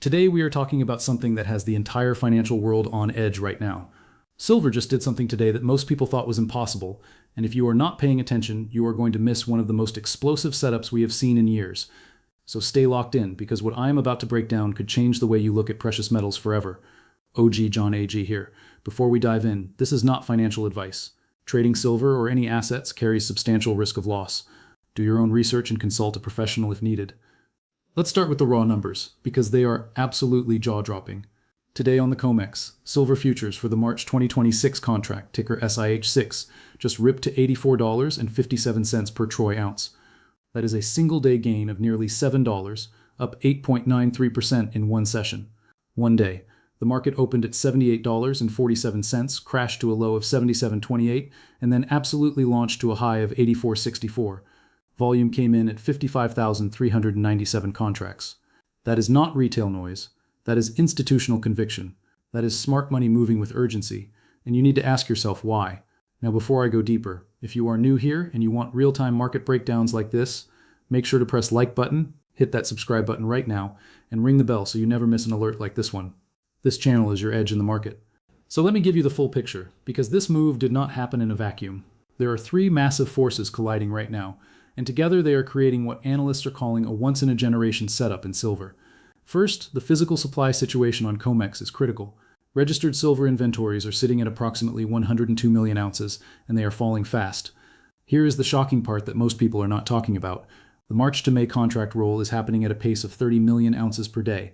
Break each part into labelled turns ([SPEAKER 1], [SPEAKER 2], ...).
[SPEAKER 1] Today we are talking about something that has the entire financial world on edge right now. Silver just did something today that most people thought was impossible, and if you are not paying attention, you are going to miss one of the most explosive setups we have seen in years. So stay locked in, because what I am about to break down could change the way you look at precious metals forever. OG John AG here. Before we dive in, this is not financial advice. Trading silver or any assets carries substantial risk of loss. Do your own research and consult a professional if needed. Let's start with the raw numbers, because they are absolutely jaw-dropping. Today on the COMEX, silver futures for the March 2026 contract, ticker SIH6, just ripped to $84.57 per troy ounce. That is a single-day gain of nearly $7, up 8.93% in one session. One day, the market opened at $78.47, crashed to a low of $77.28, and then absolutely launched to a high of $84.64. Volume came in at 55,397 contracts. That is not retail noise. That is institutional conviction. That is smart money moving with urgency. And you need to ask yourself why. Now, before I go deeper, if you are new here and you want real-time market breakdowns like this, make sure to press like button, hit that subscribe button right now, and ring the bell so you never miss an alert like this one. This channel is your edge in the market. So let me give you the full picture, because this move did not happen in a vacuum. There are three massive forces colliding right now, and together they are creating what analysts are calling a once-in-a-generation setup in silver. First, the physical supply situation on COMEX is critical. Registered silver inventories are sitting at approximately 102 million ounces, and they are falling fast. Here is the shocking part that most people are not talking about. The March to May contract roll is happening at a pace of 30 million ounces per day.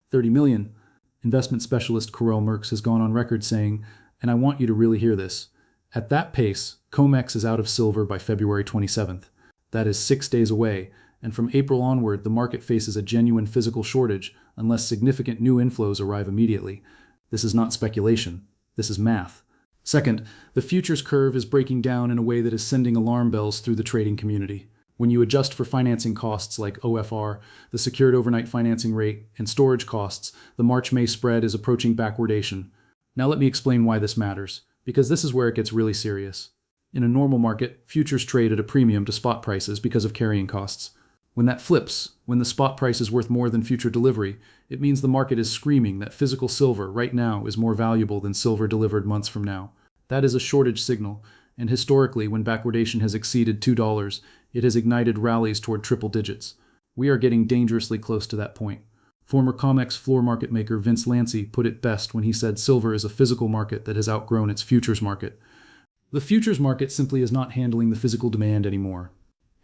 [SPEAKER 1] 30 million? Investment specialist Corel Merks has gone on record saying, and I want you to really hear this, at that pace, COMEX is out of silver by February 27th. That is 6 days away, and from April onward, the market faces a genuine physical shortage unless significant new inflows arrive immediately. This is not speculation. This is math. Second, the futures curve is breaking down in a way that is sending alarm bells through the trading community. When you adjust for financing costs like OFR, the secured overnight financing rate, and storage costs, the March-May spread is approaching backwardation. Now let me explain why this matters, because this is where it gets really serious. In a normal market, futures trade at a premium to spot prices because of carrying costs. When that flips, when the spot price is worth more than future delivery, it means the market is screaming that physical silver right now is more valuable than silver delivered months from now. That is a shortage signal, and historically, when backwardation has exceeded $2, it has ignited rallies toward triple digits. We are getting dangerously close to that point. Former COMEX floor market maker Vince Lancy put it best when he said silver is a physical market that has outgrown its futures market. The futures market simply is not handling the physical demand anymore.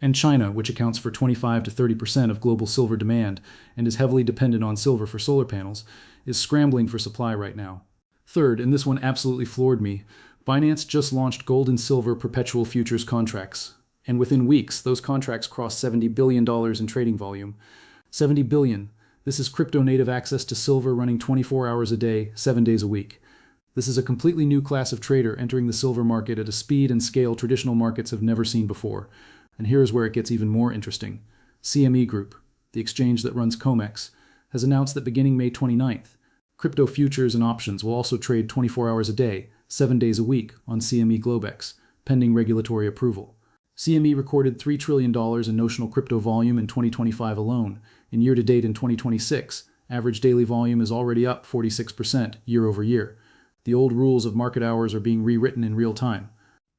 [SPEAKER 1] And China, which accounts for 25 to 30% of global silver demand and is heavily dependent on silver for solar panels, is scrambling for supply right now. Third, and this one absolutely floored me, Binance just launched gold and silver perpetual futures contracts. And within weeks, those contracts crossed $70 billion in trading volume. $70 billion. This is crypto-native access to silver running 24 hours a day, 7 days a week. This is a completely new class of trader entering the silver market at a speed and scale traditional markets have never seen before. And here is where it gets even more interesting. CME Group, the exchange that runs COMEX, has announced that beginning May 29th, crypto futures and options will also trade 24 hours a day, 7 days a week on CME Globex, pending regulatory approval. CME recorded $3 trillion in notional crypto volume in 2025 alone. In year-to-date in 2026, average daily volume is already up 46% year over year. The old rules of market hours are being rewritten in real time.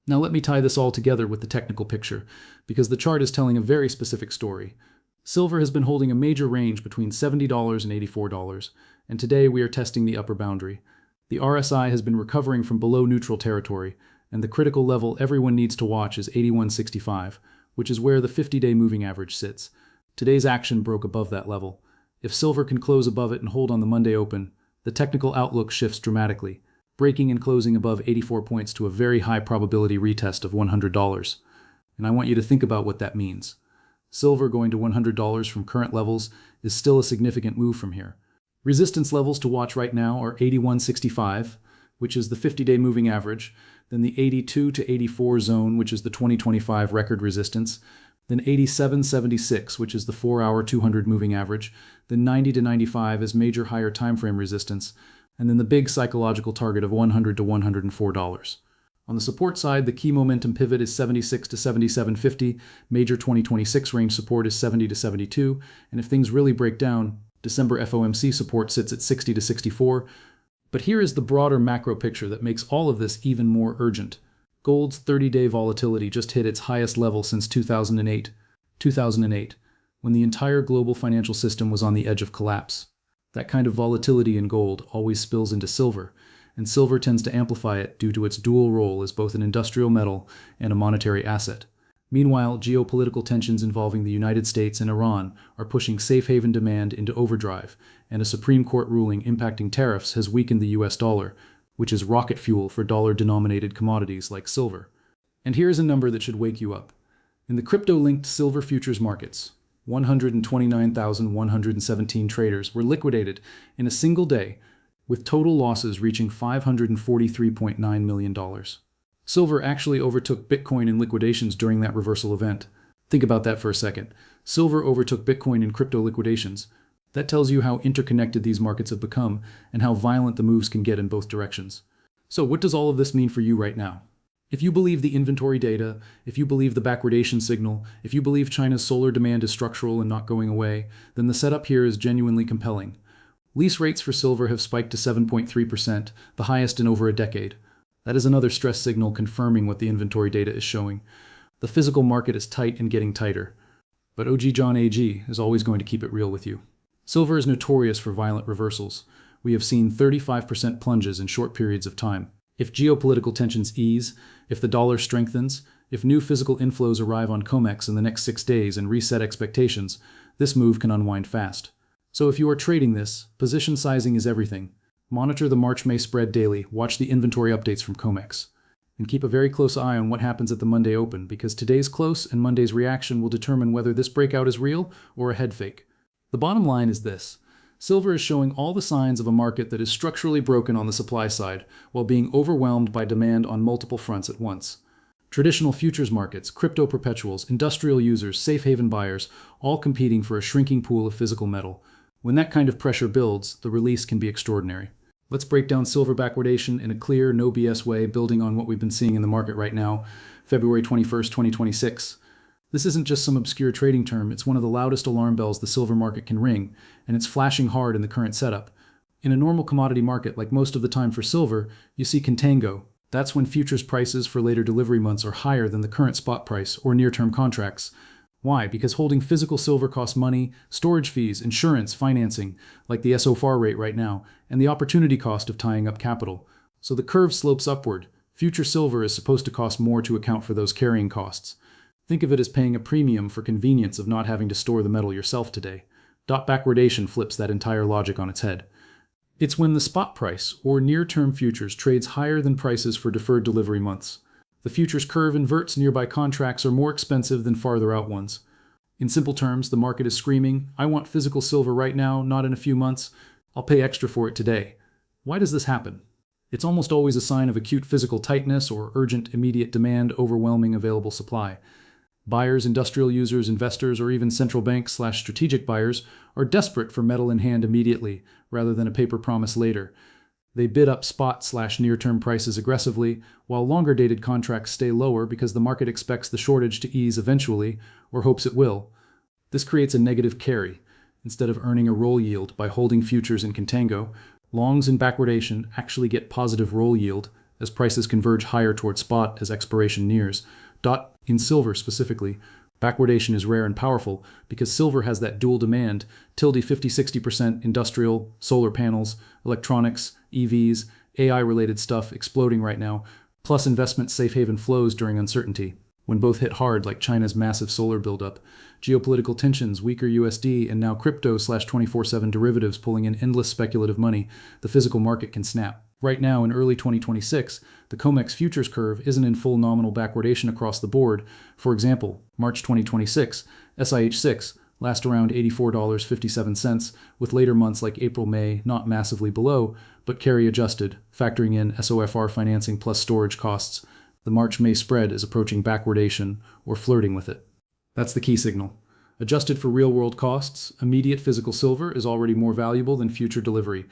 [SPEAKER 1] Now let me tie this all together with the technical picture, because the chart is telling a very specific story. Silver has been holding a major range between $70 and $84, and today we are testing the upper boundary. The RSI has been recovering from below neutral territory, and the critical level everyone needs to watch is 81.65, which is where the 50-day moving average sits. Today's action broke above that level. If silver can close above it and hold on the Monday open, the technical outlook shifts dramatically, breaking and closing above 84 points to a very high probability retest of $100. And I want you to think about what that means. Silver going to $100 from current levels is still a significant move from here. Resistance levels to watch right now are 81.65, which is the 50-day moving average, then the 82 to 84 zone, which is the 2025 record resistance, then 87.76, which is the 4-hour 200 moving average, then 90 to 95 as major higher time frame resistance, and then the big psychological target of $100 to $104. On the support side, the key momentum pivot is 76 to 77.50, major 2026 range support is 70 to 72, and if things really break down, December FOMC support sits at 60 to 64. But here is the broader macro picture that makes all of this even more urgent. Gold's 30-day volatility just hit its highest level since 2008, when the entire global financial system was on the edge of collapse. That kind of volatility in gold always spills into silver, and silver tends to amplify it due to its dual role as both an industrial metal and a monetary asset. Meanwhile, geopolitical tensions involving the United States and Iran are pushing safe haven demand into overdrive, and a Supreme Court ruling impacting tariffs has weakened the US dollar, which is rocket fuel for dollar-denominated commodities like silver. And here's a number that should wake you up. In the crypto-linked silver futures markets, 129,117 traders were liquidated in a single day, with total losses reaching $543.9 million. Silver actually overtook Bitcoin in liquidations during that reversal event. Think about that for a second. Silver overtook Bitcoin in crypto liquidations. That tells you how interconnected these markets have become and how violent the moves can get in both directions. So what does all of this mean for you right now? If you believe the inventory data, if you believe the backwardation signal, if you believe China's solar demand is structural and not going away, then the setup here is genuinely compelling. Lease rates for silver have spiked to 7.3%, the highest in over a decade. That is another stress signal confirming what the inventory data is showing. The physical market is tight and getting tighter. But OG John AG is always going to keep it real with you. Silver is notorious for violent reversals. We have seen 35% plunges in short periods of time. If geopolitical tensions ease, if the dollar strengthens, if new physical inflows arrive on COMEX in the next 6 days and reset expectations, this move can unwind fast. So if you are trading this, position sizing is everything. Monitor the March-May spread daily, watch the inventory updates from COMEX, and keep a very close eye on what happens at the Monday open, because today's close and Monday's reaction will determine whether this breakout is real or a head fake. The bottom line is this. Silver is showing all the signs of a market that is structurally broken on the supply side, while being overwhelmed by demand on multiple fronts at once. Traditional futures markets, crypto perpetuals, industrial users, safe haven buyers, all competing for a shrinking pool of physical metal. When that kind of pressure builds, the release can be extraordinary. Let's break down silver backwardation in a clear, no BS way, building on what we've been seeing in the market right now, February 21st, 2026. This isn't just some obscure trading term, it's one of the loudest alarm bells the silver market can ring, and it's flashing hard in the current setup. In a normal commodity market, like most of the time for silver, you see contango. That's when futures prices for later delivery months are higher than the current spot price or near-term contracts. Why? Because holding physical silver costs money, storage fees, insurance, financing, like the SOFR rate right now, and the opportunity cost of tying up capital. So the curve slopes upward. Future silver is supposed to cost more to account for those carrying costs. Think of it as paying a premium for convenience of not having to store the metal yourself today. Backwardation flips that entire logic on its head. It's when the spot price, or near-term futures, trades higher than prices for deferred delivery months. The futures curve inverts nearby contracts are more expensive than farther out ones. In simple terms, the market is screaming, I want physical silver right now, not in a few months. I'll pay extra for it today. Why does this happen? It's almost always a sign of acute physical tightness or urgent, immediate demand overwhelming available supply. Buyers, industrial users, investors, or even central bank/strategic buyers are desperate for metal in hand immediately, rather than a paper promise later. They bid up spot/near-term prices aggressively, while longer-dated contracts stay lower because the market expects the shortage to ease eventually, or hopes it will. This creates a negative carry. Instead of earning a roll yield by holding futures in contango, longs in backwardation actually get positive roll yield as prices converge higher toward spot as expiration nears. In silver specifically, backwardation is rare and powerful because silver has that dual demand, 50-60% industrial, solar panels, electronics, EVs, AI-related stuff exploding right now, plus investment safe haven flows during uncertainty. When both hit hard, like China's massive solar buildup, geopolitical tensions, weaker USD, and now crypto/24/7 derivatives pulling in endless speculative money, the physical market can snap. Right now, in early 2026, the COMEX futures curve isn't in full nominal backwardation across the board. For example, March 2026, SIH6 last around $84.57, with later months like April-May not massively below, but carry adjusted, factoring in SOFR financing plus storage costs. The March-May spread is approaching backwardation or flirting with it. That's the key signal. Adjusted for real-world costs, immediate physical silver is already more valuable than future delivery.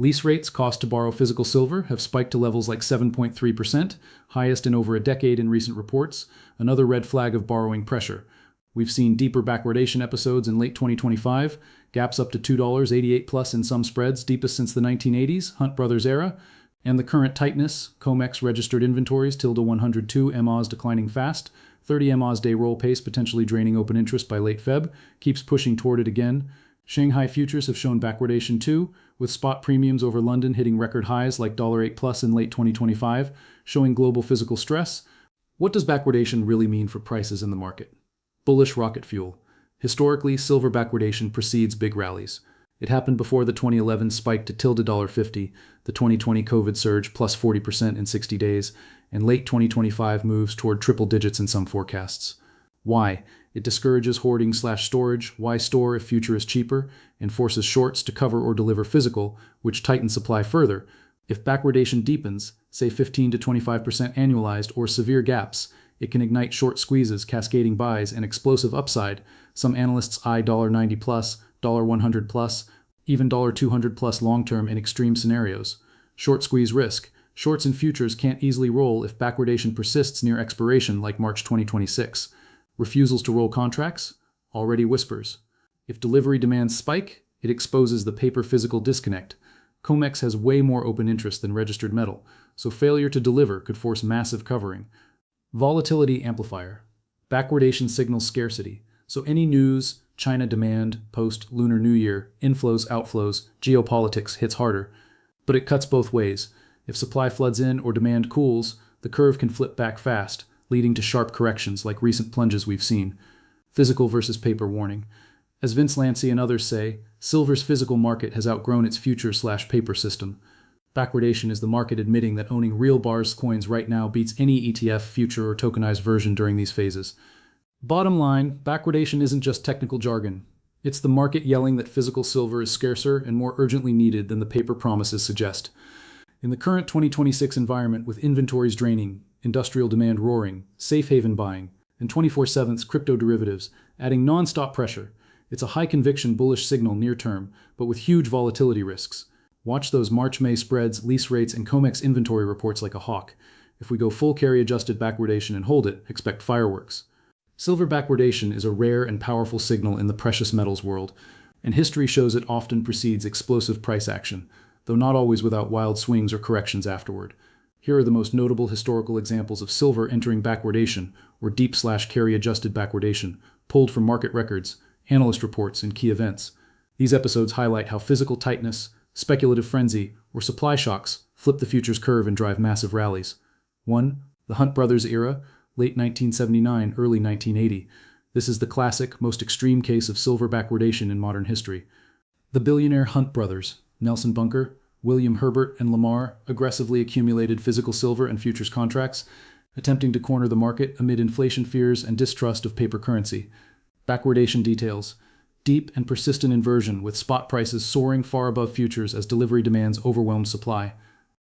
[SPEAKER 1] Lease rates, cost to borrow physical silver, have spiked to levels like 7.3%, highest in over a decade in recent reports, another red flag of borrowing pressure. We've seen deeper backwardation episodes in late 2025, gaps up to $2.88 plus in some spreads, deepest since the 1980s, Hunt Brothers era, and the current tightness, COMEX registered inventories, tilde 102 MAs declining fast, 30 MAs day roll pace potentially draining open interest by late Feb, keeps pushing toward it again. Shanghai futures have shown backwardation too, with spot premiums over London hitting record highs like $8 plus in late 2025, showing global physical stress. What does backwardation really mean for prices in the market? Bullish rocket fuel. Historically, silver backwardation precedes big rallies. It happened before the 2011 spike to tilde $50, the 2020 COVID surge plus 40% in 60 days, and late 2025 moves toward triple digits in some forecasts. Why? It discourages hoarding/storage. Why store if future is cheaper? And forces shorts to cover or deliver physical, which tightens supply further. If backwardation deepens, say 15 to 25% annualized or severe gaps, it can ignite short squeezes, cascading buys, and explosive upside. Some analysts eye $90 plus, $100 plus, even $200 plus long-term in extreme scenarios. Short squeeze risk. Shorts in futures can't easily roll if backwardation persists near expiration like March 2026. Refusals to roll contracts? Already whispers. If delivery demands spike, it exposes the paper-physical disconnect. COMEX has way more open interest than registered metal, so failure to deliver could force massive covering. Volatility amplifier. Backwardation signals scarcity, so any news, China demand, post-Lunar New Year, inflows, outflows, geopolitics hits harder. But it cuts both ways. If supply floods in or demand cools, the curve can flip back fast, leading to sharp corrections like recent plunges we've seen. Physical versus paper warning. As Vince Lancy and others say, silver's physical market has outgrown its future/paper system. Backwardation is the market admitting that owning real bars coins right now beats any ETF, future, or tokenized version during these phases. Bottom line, backwardation isn't just technical jargon. It's the market yelling that physical silver is scarcer and more urgently needed than the paper promises suggest. In the current 2026 environment with inventories draining, industrial demand roaring, safe haven buying, and 24/7 crypto derivatives adding non-stop pressure, it's a high-conviction bullish signal near-term, but with huge volatility risks. Watch those March-May spreads, lease rates, and COMEX inventory reports like a hawk. If we go full carry-adjusted backwardation and hold it, expect fireworks. Silver backwardation is a rare and powerful signal in the precious metals world, and history shows it often precedes explosive price action, though not always without wild swings or corrections afterward. Here are the most notable historical examples of silver entering backwardation, or deep/carry-adjusted backwardation, pulled from market records, analyst reports, and key events. These episodes highlight how physical tightness, speculative frenzy, or supply shocks flip the futures curve and drive massive rallies. 1. The Hunt Brothers era, late 1979, early 1980. This is the classic, most extreme case of silver backwardation in modern history. The billionaire Hunt brothers, Nelson Bunker, William Herbert, and Lamar, aggressively accumulated physical silver and futures contracts, attempting to corner the market amid inflation fears and distrust of paper currency. Backwardation details. Deep and persistent inversion, with spot prices soaring far above futures as delivery demands overwhelmed supply.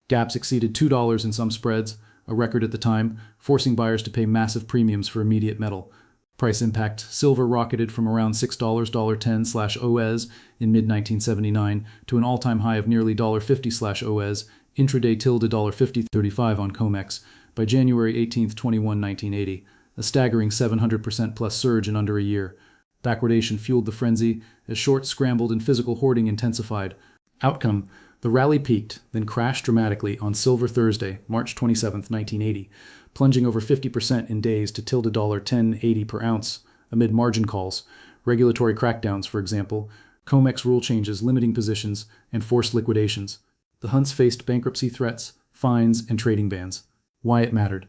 [SPEAKER 1] Gaps exceeded $2 in some spreads, a record at the time, forcing buyers to pay massive premiums for immediate metal. Price impact. Silver rocketed from around $6 $10/OS in mid-1979 to an all-time high of nearly $50/OS, intraday tilde $50.35 on COMEX, by January 18, 1980, a staggering 700% plus surge in under a year. Backwardation fueled the frenzy as shorts scrambled and physical hoarding intensified. Outcome: the rally peaked, then crashed dramatically on Silver Thursday, March 27, 1980, plunging over 50% in days to tilde $10.80 per ounce amid margin calls, regulatory crackdowns, for example, COMEX rule changes limiting positions, and forced liquidations. The Hunts faced bankruptcy threats, fines, and trading bans. Why it mattered.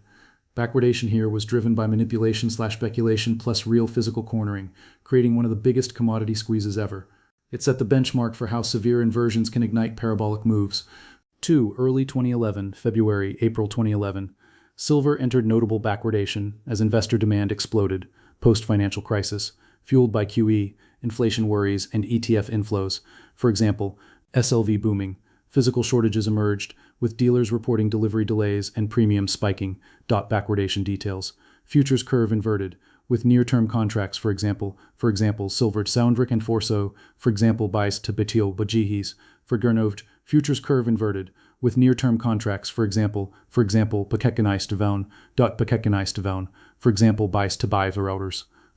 [SPEAKER 1] Backwardation here was driven by manipulation/speculation plus real physical cornering, creating one of the biggest commodity squeezes ever. It set the benchmark for how severe inversions can ignite parabolic moves. 2. Early 2011, February, April 2011. Silver entered notable backwardation as investor demand exploded, post-financial crisis, fueled by QE, inflation worries, and ETF inflows. For example, SLV booming. Physical shortages emerged, with dealers reporting delivery delays and premiums spiking. Backwardation details. Futures curve inverted, with near-term contracts, for example, silver Soundrick and Forso, for example, buys to Betio Bajihis, for Gernovd, futures curve inverted, with near-term contracts, for example, Pakekanice Devon, for example, buys to buy the routers,